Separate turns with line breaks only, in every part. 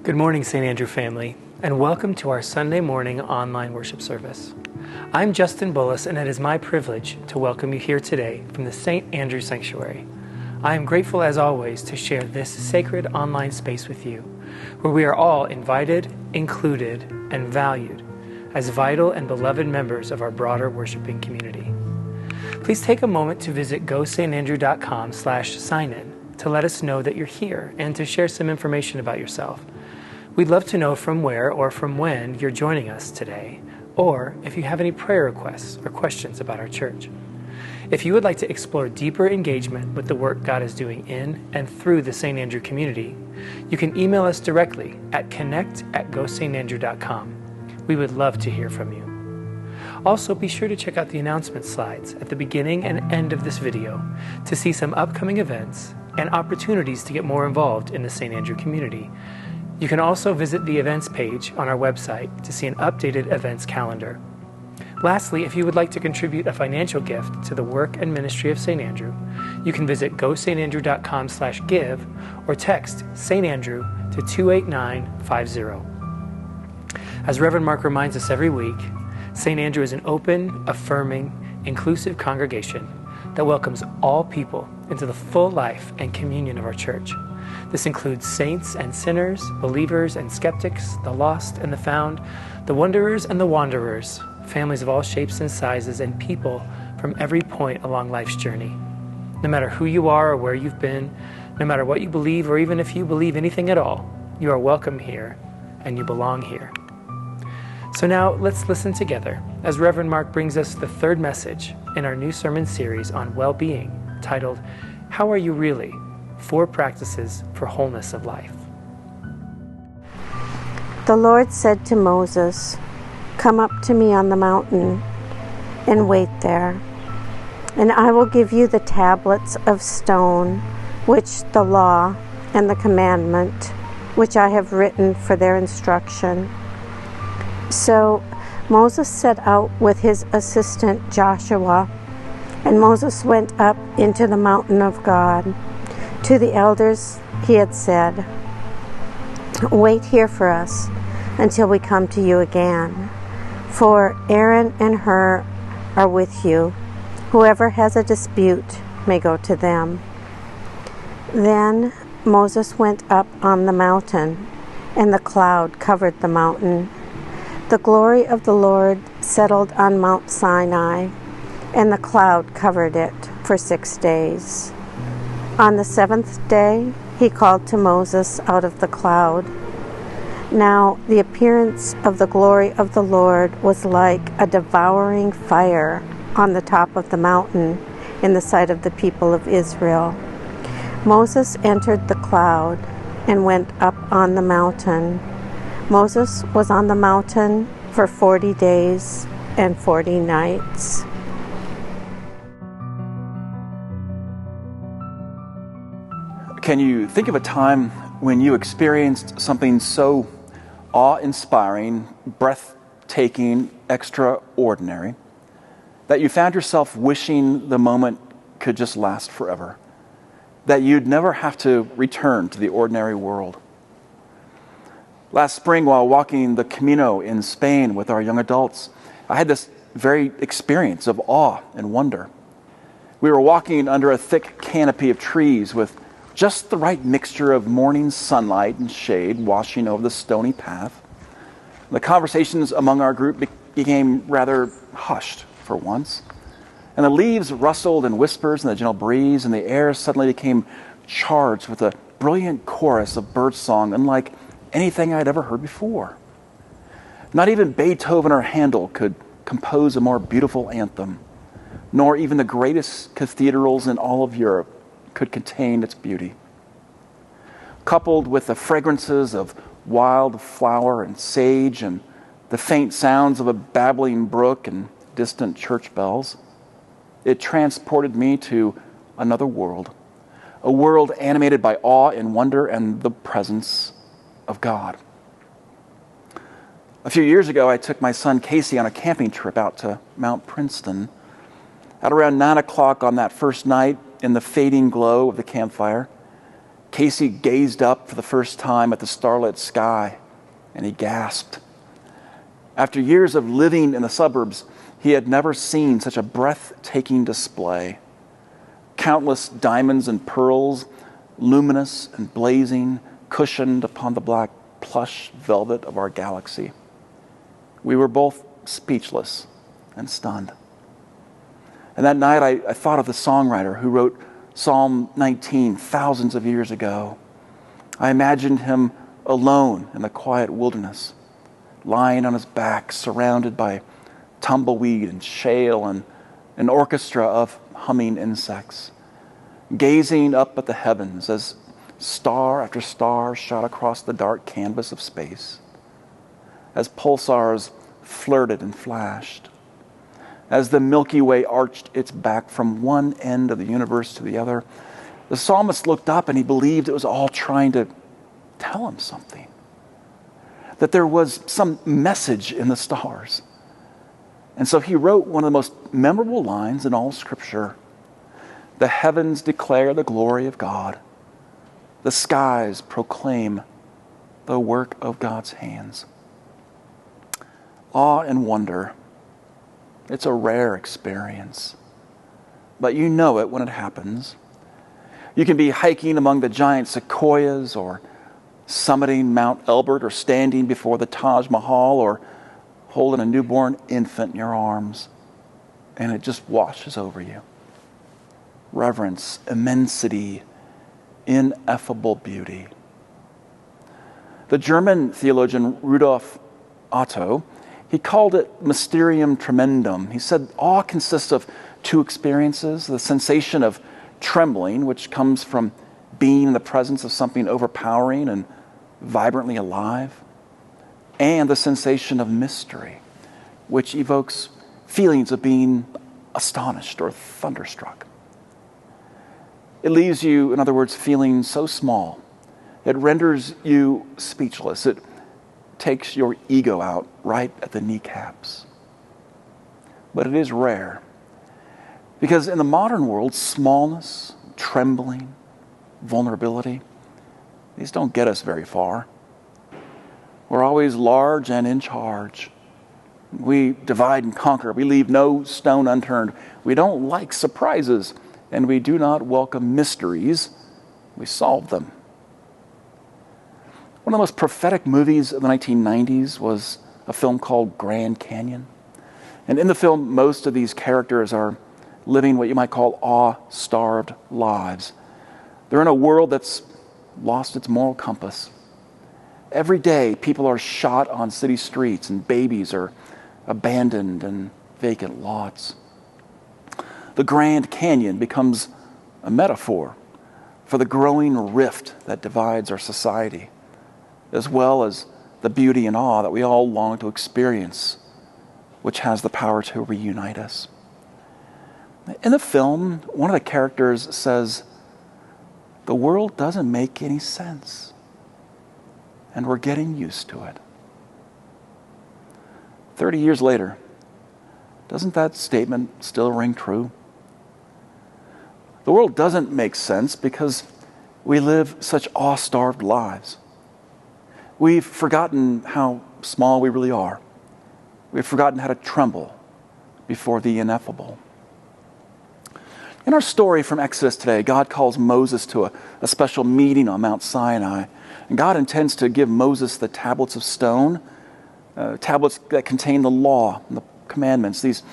Good morning, St. Andrew family, and welcome to our Sunday morning online worship service. I'm Justin Bullis, and it is my privilege to welcome you here today from the St. Andrew Sanctuary. I am grateful, as always, to share this sacred online space with you, where we are all invited, included, and valued as vital and beloved members of our broader worshiping community. Please take a moment to visit gostandrew.com/sign-in to let us know that you're here and to share some information about yourself. We'd love to know from where or from when you're joining us today, or if you have any prayer requests or questions about our church. If you would like to explore deeper engagement with the work God is doing in and through the St. Andrew community, you can email us directly at connect@gostandrew.com. We would love to hear from you. Also, be sure to check out the announcement slides at the beginning and end of this video to see some upcoming events and opportunities to get more involved in the St. Andrew community. You can also visit the events page on our website to see an updated events calendar. Lastly, if you would like to contribute a financial gift to the work and ministry of St. Andrew, you can visit gostandrew.com/give or text St. Andrew to 28950. As Reverend Mark reminds us every week, St. Andrew is an open, affirming, inclusive congregation that welcomes all people into the full life and communion of our church. This includes saints and sinners, believers and skeptics, the lost and the found, the wanderers and the wanderers, families of all shapes and sizes, and people from every point along life's journey. No matter who you are or where you've been, no matter what you believe or even if you believe anything at all, you are welcome here and you belong here. So now let's listen together as Reverend Mark brings us the third message in our new sermon series on well-being, titled, How Are You Really? 4 Practices for Wholeness of Life.
The Lord said to Moses, "Come up to me on the mountain and wait there, and I will give you the tablets of stone, which the law and the commandment, which I have written for their instruction." So Moses set out with his assistant Joshua, and Moses went up into the mountain of God. To the elders he had said, "Wait here for us until we come to you again, for Aaron and Hur are with you. Whoever has a dispute may go to them." Then Moses went up on the mountain, and the cloud covered the mountain. The glory of the Lord settled on Mount Sinai, and the cloud covered it for 6 days. On the 7th day, he called to Moses out of the cloud. Now the appearance of the glory of the Lord was like a devouring fire on the top of the mountain in the sight of the people of Israel. Moses entered the cloud and went up on the mountain. Moses was on the mountain for 40 days and 40 nights.
Can you think of a time when you experienced something so awe-inspiring, breathtaking, extraordinary, that you found yourself wishing the moment could just last forever, that you'd never have to return to the ordinary world? Last spring, while walking the Camino in Spain with our young adults, I had this very experience of awe and wonder. We were walking under a thick canopy of trees with just the right mixture of morning sunlight and shade washing over the stony path. The conversations among our group became rather hushed for once, and the leaves rustled in whispers in the gentle breeze, and the air suddenly became charged with a brilliant chorus of birdsong unlike anything I'd ever heard before. Not even Beethoven or Handel could compose a more beautiful anthem, nor even the greatest cathedrals in all of Europe could contain its beauty. Coupled with the fragrances of wild flower and sage and the faint sounds of a babbling brook and distant church bells, it transported me to another world, a world animated by awe and wonder and the presence of God. A few years ago, I took my son Casey on a camping trip out to Mount Princeton. At around 9 o'clock on that first night, in the fading glow of the campfire, Casey gazed up for the first time at the starlit sky, and he gasped. After years of living in the suburbs, he had never seen such a breathtaking display. Countless diamonds and pearls, luminous and blazing, cushioned upon the black plush velvet of our galaxy. We were both speechless and stunned. And that night I thought of the songwriter who wrote Psalm 19 thousands of years ago. I imagined him alone in the quiet wilderness, lying on his back, surrounded by tumbleweed and shale and an orchestra of humming insects, gazing up at the heavens as star after star shot across the dark canvas of space, as pulsars flirted and flashed, as the Milky Way arched its back from one end of the universe to the other. The psalmist looked up and he believed it was all trying to tell him something, that there was some message in the stars. And so he wrote one of the most memorable lines in all Scripture: "The heavens declare the glory of God. The skies proclaim the work of God's hands." Awe and wonder. It's a rare experience, but you know it when it happens. You can be hiking among the giant sequoias, or summiting Mount Elbert, or standing before the Taj Mahal, or holding a newborn infant in your arms, and it just washes over you. Reverence, immensity, ineffable beauty. The German theologian Rudolf Otto, he called it mysterium tremendum. He said awe consists of two experiences: the sensation of trembling, which comes from being in the presence of something overpowering and vibrantly alive, and the sensation of mystery, which evokes feelings of being astonished or thunderstruck. It leaves you, in other words, feeling so small. It renders you speechless. It takes your ego out right at the kneecaps. But it is rare, because in the modern world, smallness, trembling, vulnerability, these don't get us very far. We're always large and in charge. We divide and conquer. We leave no stone unturned. We don't like surprises, and we do not welcome mysteries. We solve them. One of the most prophetic movies of the 1990s was a film called Grand Canyon. And in the film, most of these characters are living what you might call awe-starved lives. They're in a world that's lost its moral compass. Every day, people are shot on city streets, and babies are abandoned in vacant lots. The Grand Canyon becomes a metaphor for the growing rift that divides our society, as well as the beauty and awe that we all long to experience which has the power to reunite us. In the film, one of the characters says, "The world doesn't make any sense, and we're getting used to it." 30 years later, doesn't that statement still ring true? The world doesn't make sense because we live such awe-starved lives. We've forgotten how small we really are. We've forgotten how to tremble before the ineffable. In our story from Exodus today, God calls Moses to a special meeting on Mount Sinai. And God intends to give Moses the tablets of stone, tablets that contain the law and the commandments. These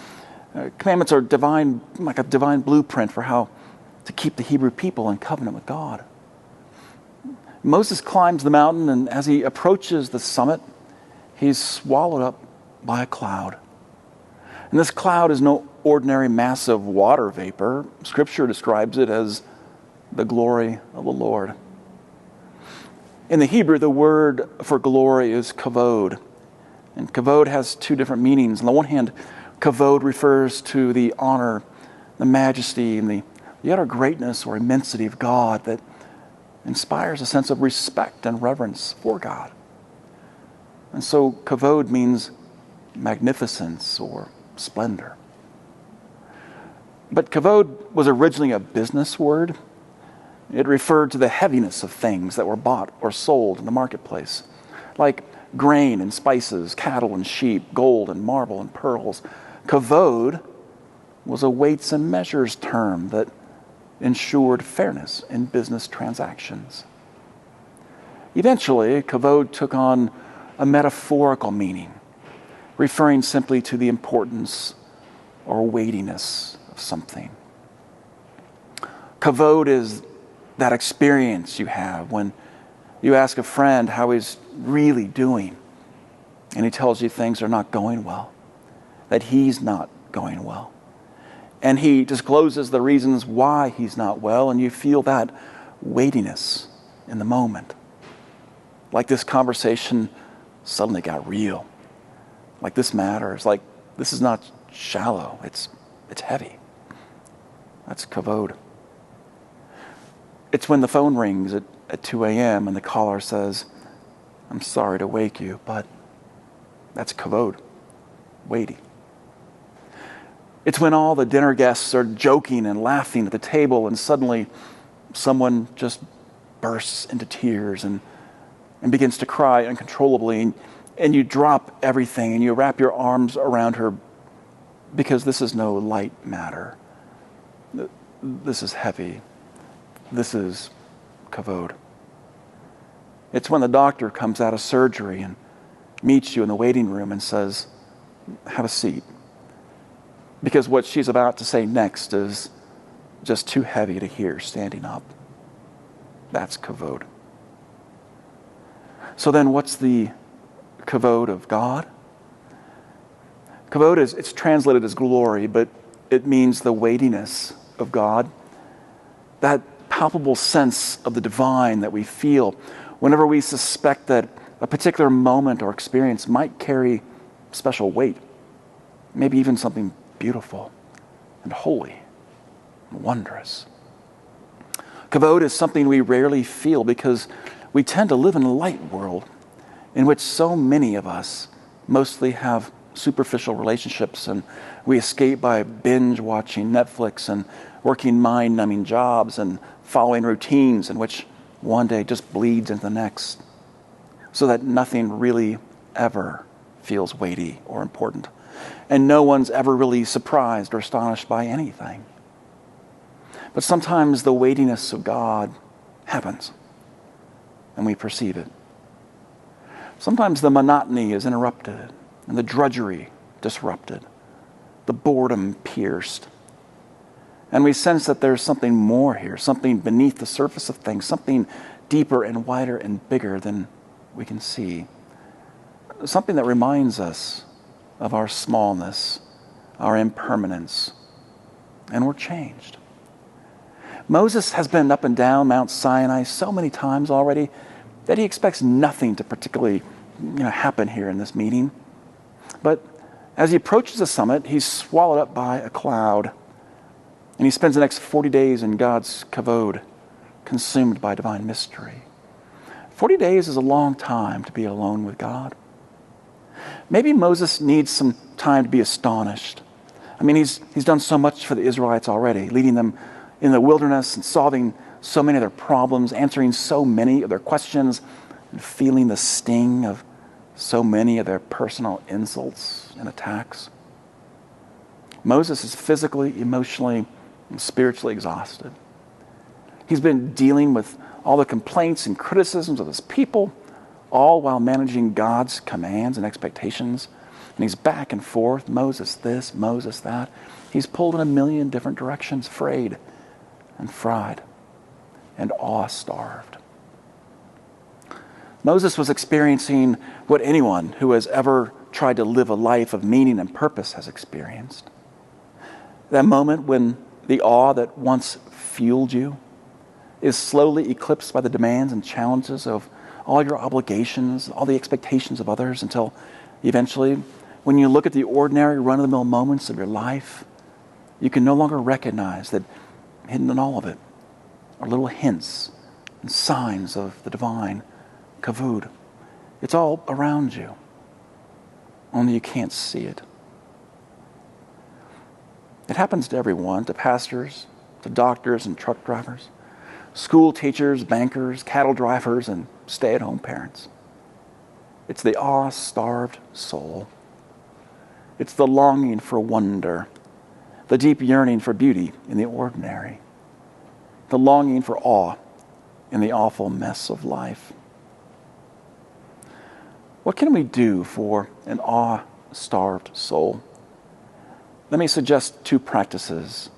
commandments are divine, like a divine blueprint for how to keep the Hebrew people in covenant with God. Moses climbs the mountain, and as he approaches the summit, he's swallowed up by a cloud. And this cloud is no ordinary mass of water vapor. Scripture describes it as the glory of the Lord. In the Hebrew, the word for glory is kavod. And kavod has two different meanings. On the one hand, kavod refers to the honor, the majesty, and the utter greatness or immensity of God that inspires a sense of respect and reverence for God. And so kavod means magnificence or splendor. But kavod was originally a business word. It referred to the heaviness of things that were bought or sold in the marketplace, like grain and spices, cattle and sheep, gold and marble and pearls. Kavod was a weights and measures term that ensured fairness in business transactions. Eventually, kavod took on a metaphorical meaning, referring simply to the importance or weightiness of something. Kavod is that experience you have when you ask a friend how he's really doing, and he tells you things are not going well, that he's not going well. And he discloses the reasons why he's not well, and you feel that weightiness in the moment. Like this conversation suddenly got real. Like this matters. Like this is not shallow. It's heavy. That's kavod. It's when the phone rings at 2 a.m. and the caller says, "I'm sorry to wake you," but that's kavod. Weighty. It's when all the dinner guests are joking and laughing at the table, and suddenly someone just bursts into tears and begins to cry uncontrollably, and you drop everything and you wrap your arms around her, because this is no light matter. This is heavy. This is kavod. It's when the doctor comes out of surgery and meets you in the waiting room and says, "Have a seat," because what she's about to say next is just too heavy to hear standing up. That's kavod. So then what's the kavod of God? Kavod it's translated as glory, but it means the weightiness of God. That palpable sense of the divine that we feel whenever we suspect that a particular moment or experience might carry special weight, maybe even something beautiful and holy and wondrous. Kavod is something we rarely feel because we tend to live in a light world in which so many of us mostly have superficial relationships, and we escape by binge watching Netflix and working mind-numbing jobs and following routines in which one day just bleeds into the next, so that nothing really ever feels weighty or important. And no one's ever really surprised or astonished by anything. But sometimes the weightiness of God happens, and we perceive it. Sometimes the monotony is interrupted, and the drudgery disrupted, the boredom pierced. And we sense that there's something more here, something beneath the surface of things, something deeper and wider and bigger than we can see. Something that reminds us of our smallness, our impermanence, and we're changed. Moses has been up and down Mount Sinai so many times already that he expects nothing to particularly happen here in this meeting. But As he approaches the summit, he's swallowed up by a cloud. And he spends the next 40 days in God's kavod, consumed by divine mystery. 40 days is a long time to be alone with God. Maybe Moses needs some time to be astonished. I mean, he's done so much for the Israelites already, leading them in the wilderness and solving so many of their problems, answering so many of their questions, and feeling the sting of so many of their personal insults and attacks. Moses is physically, emotionally, and spiritually exhausted. He's been dealing with all the complaints and criticisms of his people, all while managing God's commands and expectations. And he's back and forth, Moses this, Moses that. He's pulled in a million different directions, frayed and fried and awe-starved. Moses was experiencing what anyone who has ever tried to live a life of meaning and purpose has experienced. That moment when the awe that once fueled you is slowly eclipsed by the demands and challenges of all your obligations, all the expectations of others, until eventually, when you look at the ordinary run-of-the-mill moments of your life, you can no longer recognize that hidden in all of it are little hints and signs of the divine kavod. It's all around you, only you can't see it. It happens to everyone, to pastors, to doctors and truck drivers, school teachers, bankers, cattle drivers, and stay-at-home parents. It's the awe-starved soul. It's the longing for wonder, the deep yearning for beauty in the ordinary, the longing for awe in the awful mess of life. What can we do for an awe-starved soul? Let me suggest 2 practices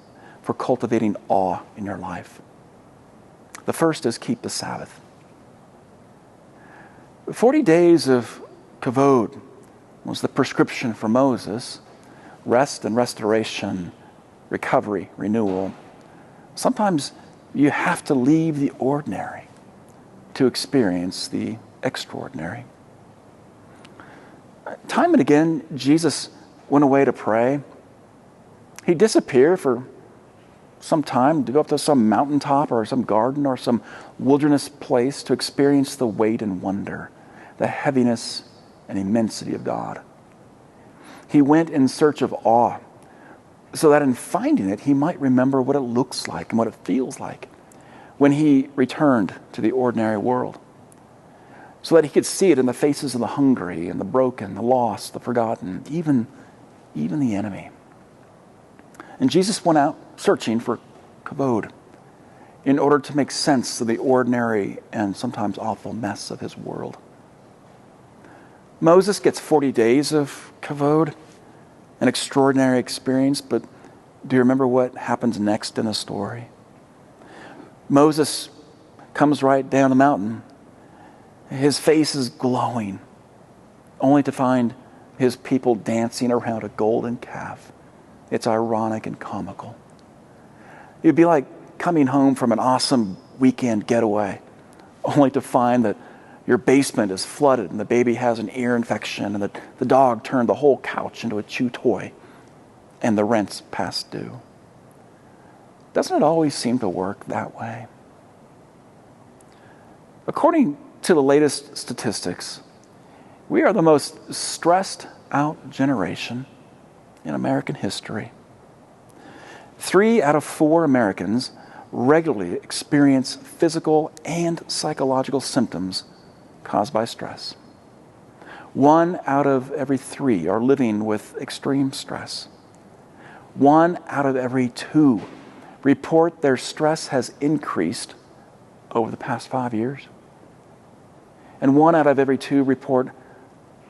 for cultivating awe in your life. The first is keep the Sabbath. 40 days of kavod was the prescription for Moses. Rest and restoration, recovery, renewal. Sometimes you have to leave the ordinary to experience the extraordinary. Time and again, Jesus went away to pray. He'd disappear for some time to go up to some mountaintop or some garden or some wilderness place to experience the weight and wonder, the heaviness and immensity of God. He went in search of awe so that in finding it, he might remember what it looks like and what it feels like when he returned to the ordinary world, so that he could see it in the faces of the hungry and the broken, the lost, the forgotten, even the enemy. And Jesus went out searching for kavod in order to make sense of the ordinary and sometimes awful mess of his world. Moses gets 40 days of kavod, an extraordinary experience, but do you remember what happens next in the story? Moses comes right down the mountain. His face is glowing, only to find his people dancing around a golden calf. It's ironic and comical. It'd be like coming home from an awesome weekend getaway, only to find that your basement is flooded and the baby has an ear infection and the dog turned the whole couch into a chew toy and the rent's past due. Doesn't it always seem to work that way? According to the latest statistics, we are the most stressed out generation in American history. 3 out of 4 Americans regularly experience physical and psychological symptoms caused by stress. 1 out of every 3 are living with extreme stress. 1 out of every 2 report their stress has increased over the past 5 years. And 1 out of every 2 report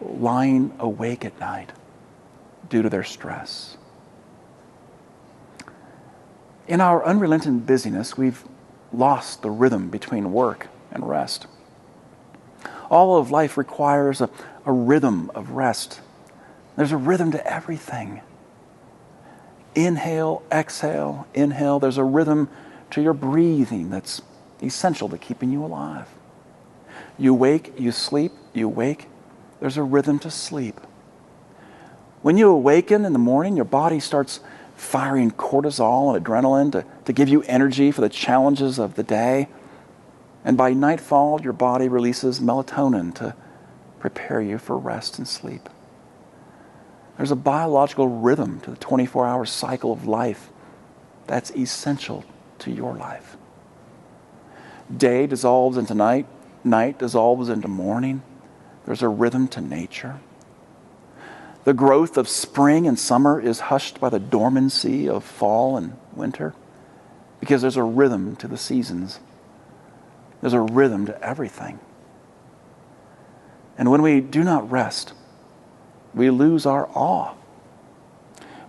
lying awake at night due to their stress. In our unrelenting busyness, we've lost the rhythm between work and rest. All of life requires a rhythm of rest. There's a rhythm to everything. Inhale, exhale, inhale. There's a rhythm to your breathing that's essential to keeping you alive. You wake, you sleep, you wake. There's a rhythm to sleep. When you awaken in the morning, your body starts firing cortisol and adrenaline to give you energy for the challenges of the day. And by nightfall, your body releases melatonin to prepare you for rest and sleep. There's a biological rhythm to the 24-hour cycle of life that's essential to your life. Day dissolves into night, night dissolves into morning. There's a rhythm to nature. The growth of spring and summer is hushed by the dormancy of fall and winter because there's a rhythm to the seasons. There's a rhythm to everything. And when we do not rest, we lose our awe.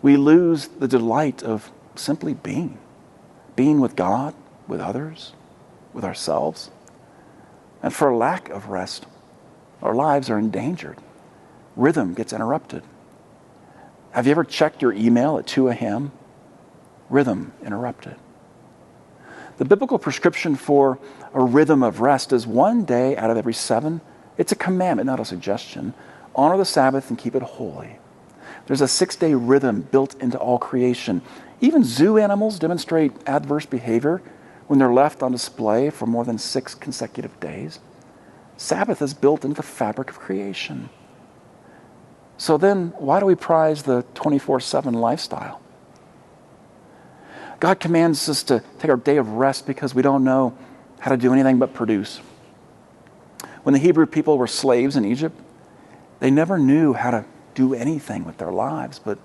We lose the delight of simply being with God, with others, with ourselves. And for lack of rest, our lives are endangered. Rhythm gets interrupted. Have you ever checked your email at 2 a.m.? Rhythm interrupted. The biblical prescription for a rhythm of rest is 1 day out of every 7. It's a commandment, not a suggestion. Honor the Sabbath and keep it holy. There's a 6-day rhythm built into all creation. Even zoo animals demonstrate adverse behavior when they're left on display for more than 6 consecutive days. Sabbath is built into the fabric of creation. So then, why do we prize the 24/7 lifestyle? God commands us to take our day of rest because we don't know how to do anything but produce. When the Hebrew people were slaves in Egypt, they never knew how to do anything with their lives but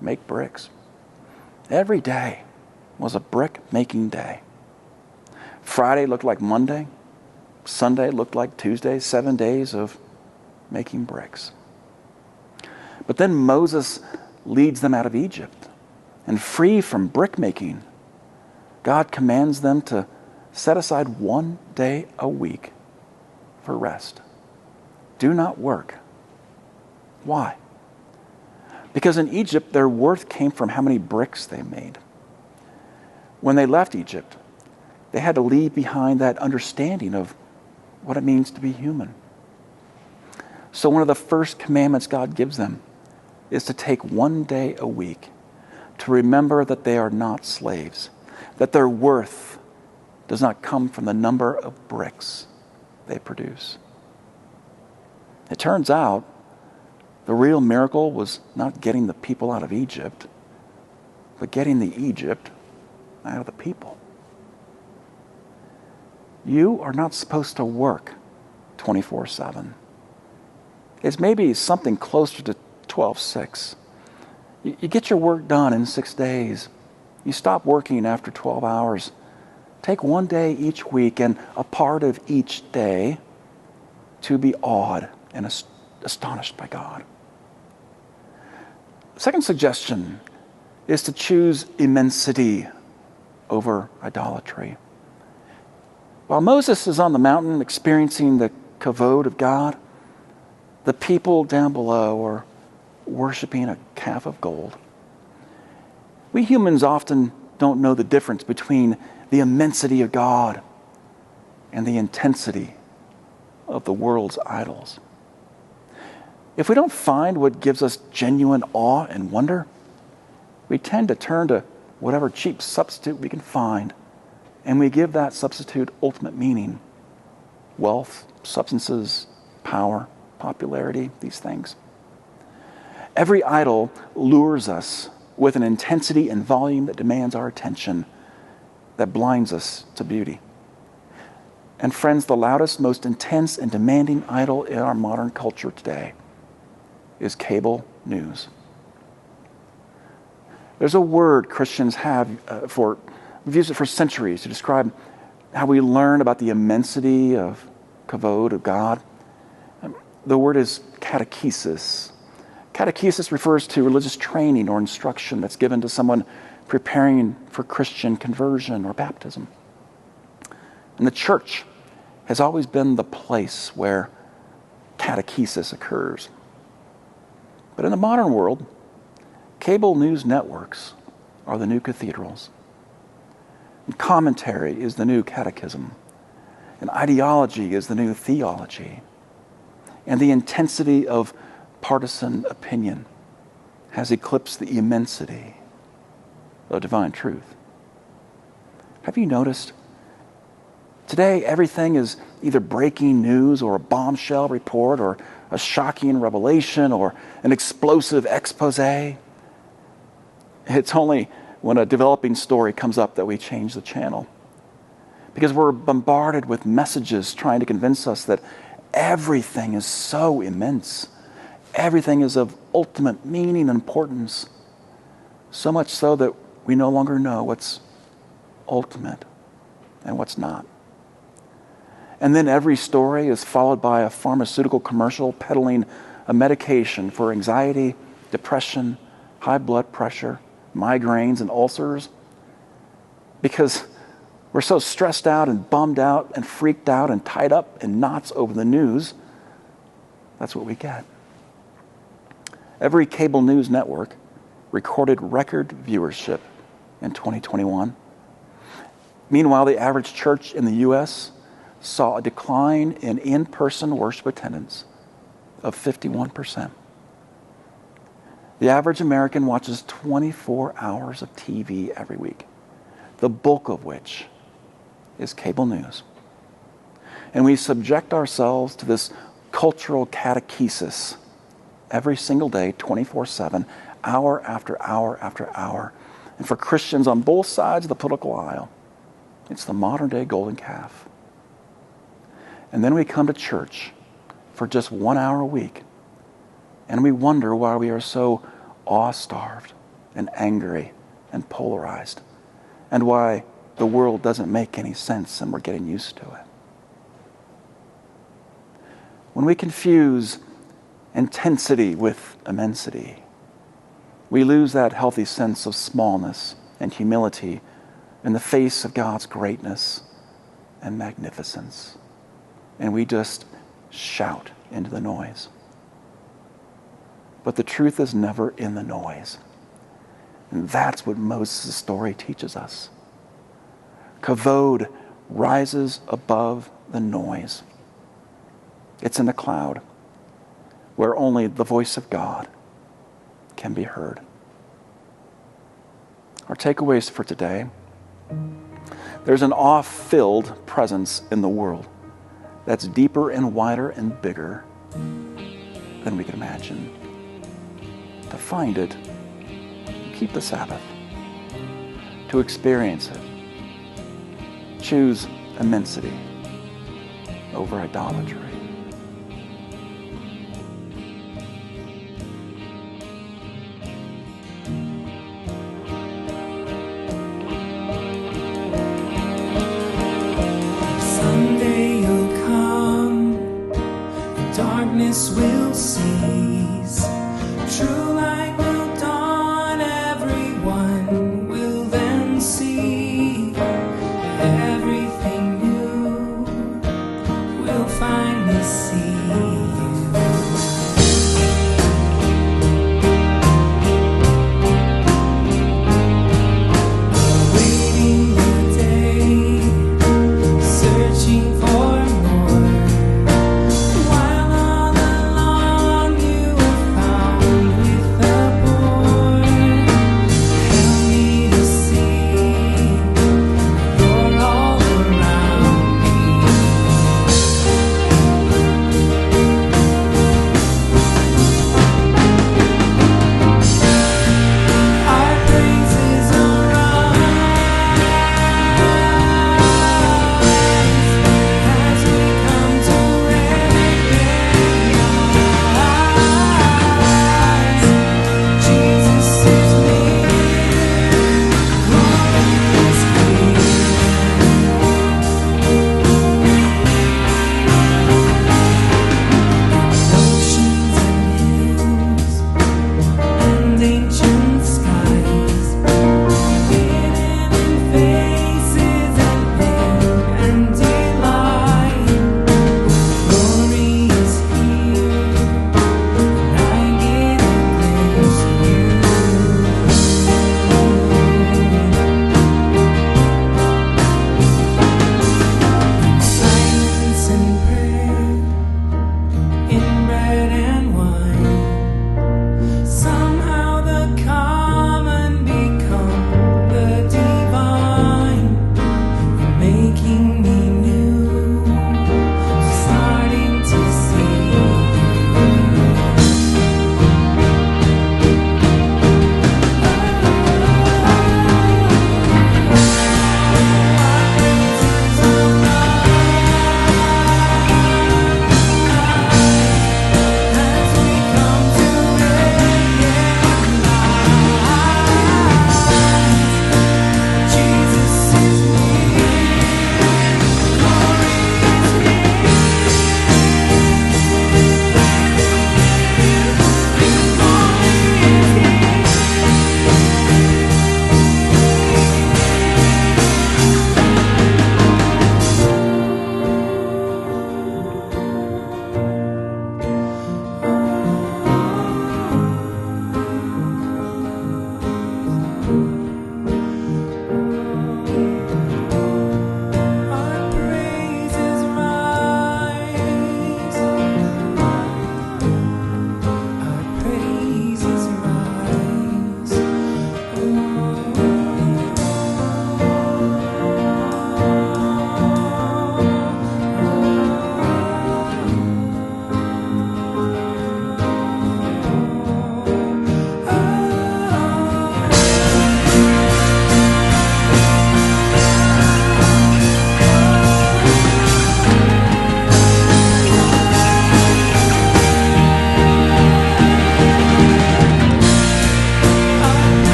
make bricks. Every day was a brick-making day. Friday looked like Monday. Sunday looked like Tuesday. 7 days of making bricks. But then Moses leads them out of Egypt. And free from brick making, God commands them to set aside 1 day a week for rest. Do not work. Why? Because in Egypt, their worth came from how many bricks they made. When they left Egypt, they had to leave behind that understanding of what it means to be human. So one of the first commandments God gives them is to take 1 day a week to remember that they are not slaves, that their worth does not come from the number of bricks they produce. It turns out the real miracle was not getting the people out of Egypt, but getting the Egypt out of the people. You are not supposed to work 24/7. It's maybe something closer to 12/6. You get your work done in 6 days. You stop working after 12 hours. Take 1 day each week and a part of each day to be awed and astonished by God. Second suggestion is to choose immensity over idolatry. While Moses is on the mountain experiencing the Kavod of God, the people down below are worshiping a calf of gold. We humans often don't know the difference between the immensity of God and the intensity of the world's idols. If we don't find what gives us genuine awe and wonder, we tend to turn to whatever cheap substitute we can find, and we give that substitute ultimate meaning. Wealth, substances, power, popularity, these things. Every idol lures us with an intensity and volume that demands our attention, that blinds us to beauty. And friends, the loudest, most intense, and demanding idol in our modern culture today is cable news. There's a word Christians have we've used it for centuries to describe how we learn about the immensity of Kavod of God. The word is catechesis. Catechesis refers to religious training or instruction that's given to someone preparing for Christian conversion or baptism. And the church has always been the place where catechesis occurs. But in the modern world, cable news networks are the new cathedrals. And commentary is the new catechism. And ideology is the new theology. And the intensity of partisan opinion has eclipsed the immensity of divine truth. Have you noticed? Today, everything is either breaking news or a bombshell report or a shocking revelation or an explosive expose. It's only when a developing story comes up that we change the channel. Because we're bombarded with messages trying to convince us that everything is so immense. Everything is of ultimate meaning and importance. So much so that we no longer know what's ultimate and what's not. And then every story is followed by a pharmaceutical commercial peddling a medication for anxiety, depression, high blood pressure, migraines, and ulcers. Because we're so stressed out and bummed out and freaked out and tied up in knots over the news, that's what we get. Every cable news network recorded record viewership in 2021. Meanwhile, the average church in the U.S. saw a decline in in-person worship attendance of 51%. The average American watches 24 hours of TV every week, the bulk of which is cable news. And we subject ourselves to this cultural catechesis every single day, 24/7, hour after hour after hour. And for Christians on both sides of the political aisle, it's the modern day golden calf. And then we come to church for just 1 hour a week, and we wonder why we are so awe-starved and angry and polarized, and why the world doesn't make any sense and we're getting used to it. When we confuse intensity with immensity, we lose that healthy sense of smallness and humility in the face of God's greatness and magnificence. And we just shout into the noise. But the truth is never in the noise. And that's what Moses' story teaches us. Kavod rises above the noise. It's in the cloud, where only the voice of God can be heard. Our takeaways for today: there's an awe-filled presence in the world that's deeper and wider and bigger than we can imagine. To find it, keep the Sabbath. To experience it, choose immensity over idolatry.
Someday you'll come, the darkness will cease, true light will dawn, everyone will then see everything new, will finally see you. Waiting the day, searching for more, while all along you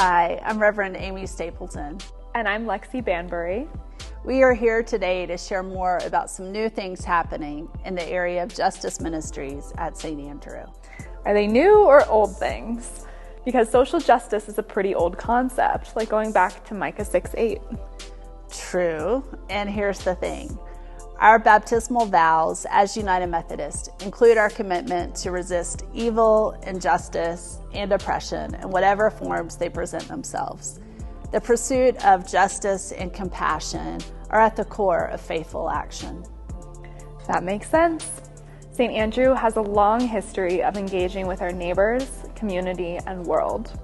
Hi, I'm Reverend Amy Stapleton.
And I'm Lexi Banbury.
We are here today to share more about some new things happening in the area of justice ministries at St. Andrew.
Are they new or old things? Because social justice is a pretty old concept, like going back to Micah 6:8.
True, and here's the thing. Our baptismal vows as United Methodist include our commitment to resist evil, injustice, and oppression in whatever forms they present themselves. The pursuit of justice and compassion are at the core of faithful action.
That makes sense. St. Andrew has a long history of engaging with our neighbors, community, and world.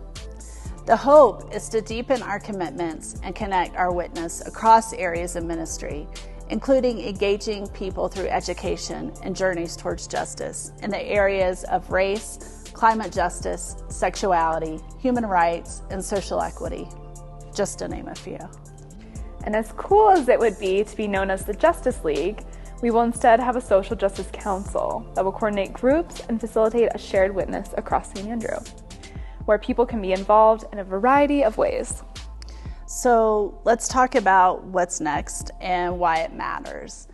The hope is to deepen our commitments and connect our witness across areas of ministry, including engaging people through education and journeys towards justice in the areas of race, climate justice, sexuality, human rights, and social equity, just to name a few.
And as cool as it would be to be known as the Justice League, we will instead have a Social Justice Council that will coordinate groups and facilitate a shared witness across St. Andrew, where people can be involved in a variety of ways.
So let's talk about what's next and why it matters.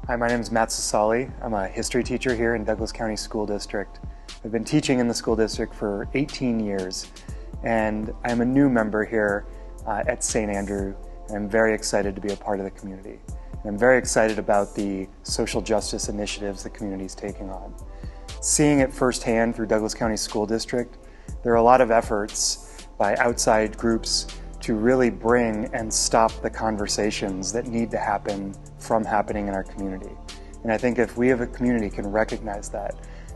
Hi, my name is Matt Sassali. I'm a history teacher here in Douglas County School District. I've been teaching in the school district for 18 years, and I'm a new member here at St. Andrew, and I'm very excited to be a part of the community. And I'm very excited about the social justice initiatives the community is taking on. Seeing it firsthand through Douglas County School District, there are a lot of efforts by outside groups to really bring and stop the conversations that need to happen from happening in our community. And I think if we as a community can recognize that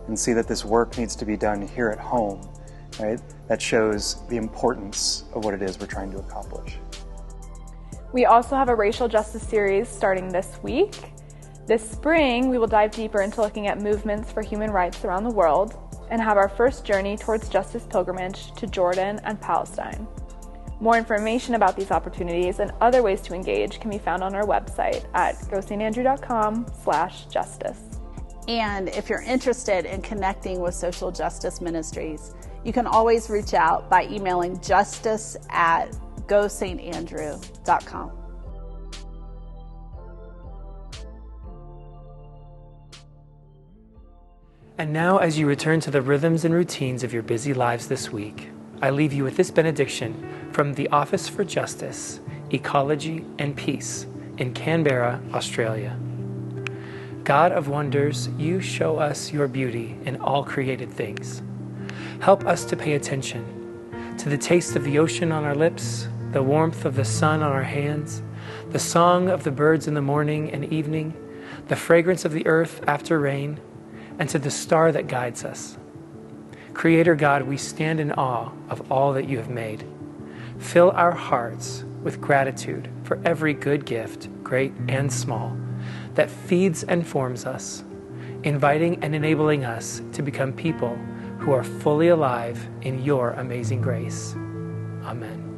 and see that this work needs to be done here at home, right, that shows the importance of what it is we're trying to accomplish.
We also have a racial justice series starting this week. This spring, we will dive deeper into looking at movements for human rights around the world and have our first journey towards justice pilgrimage to Jordan and Palestine. More information about these opportunities and other ways to engage can be found on our website at gostandrew.com/justice.
And if you're interested in connecting with social justice ministries, you can always reach out by emailing justice@gostandrew.com.
And now, as you return to the rhythms and routines of your busy lives this week, I leave you with this benediction from the Office for Justice, Ecology, and Peace in Canberra, Australia. God of wonders, you show us your beauty in all created things. Help us to pay attention to the taste of the ocean on our lips, the warmth of the sun on our hands, the song of the birds in the morning and evening, the fragrance of the earth after rain, and to the star that guides us. Creator God, we stand in awe of all that you have made. Fill our hearts with gratitude for every good gift, great and small, that feeds and forms us, inviting and enabling us to become people who are fully alive in your amazing grace. Amen.